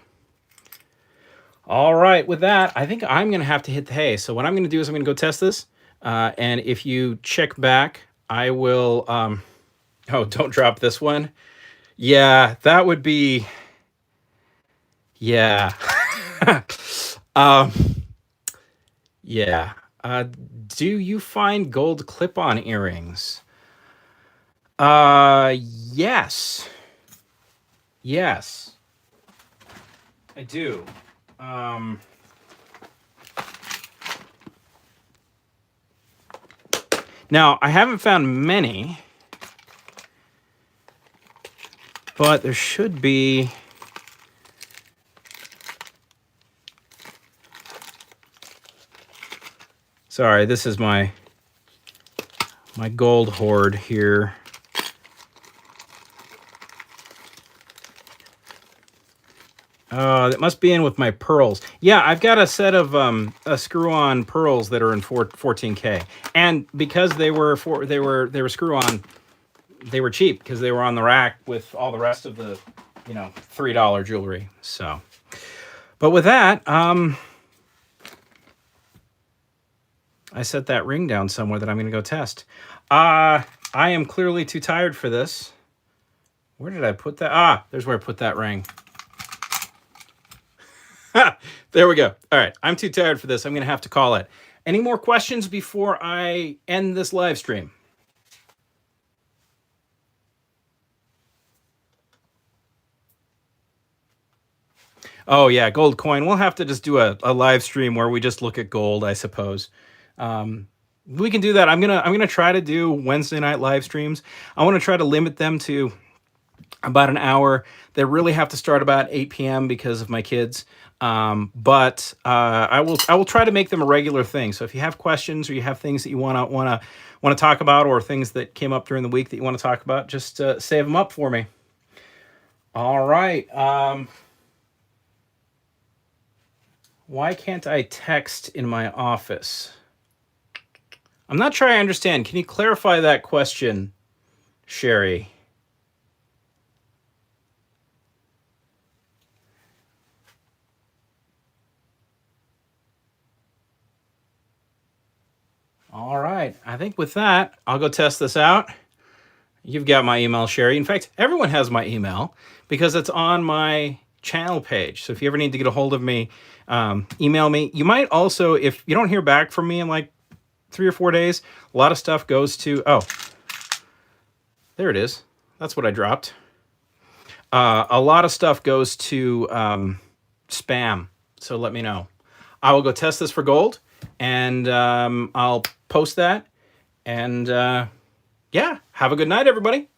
all right, with that, I think I'm going to have to hit the hay. So what I'm going to do is I'm going to go test this. And if you check back, I will, oh, don't drop this one. Yeah, that would be, yeah. um, yeah. Do you find gold clip-on earrings? Yes. Yes, I do. Um, Now, I haven't found many, but there should be. Sorry, this is my gold hoard here. That must be in with my pearls. Yeah, I've got a set of screw-on pearls that are in 14K, and because they were screw-on, they were cheap because they were on the rack with all the rest of the, $3 jewelry. So, but with that, I set that ring down somewhere that I'm going to go test. I am clearly too tired for this. Where did I put that? Ah, there's where I put that ring. There we go. All right, I'm too tired for this. I'm going to have to call it. Any more questions before I end this live stream? Oh yeah, gold coin. We'll have to just do a live stream where we just look at gold, I suppose. We can do that. I'm gonna try to do Wednesday night live streams. I want to try to limit them to about an hour. They really have to start about 8 p.m. because of my kids. But I will try to make them a regular thing. So if you have questions or you have things that you want to talk about, or things that came up during the week that you want to talk about, just save them up for me. All right. Why can't I text in my office? I'm not sure I understand. Can you clarify that question, Sherry? All right. I think with that, I'll go test this out. You've got my email, Sherry. In fact, everyone has my email because it's on my channel page. So if you ever need to get a hold of me, email me. You might also, if you don't hear back from me in like 3 or 4 days, a lot of stuff goes to, oh, there it is. That's what I dropped. A lot of stuff goes to spam. So let me know. I will go test this for gold, and I'll post that. And yeah, have a good night, everybody.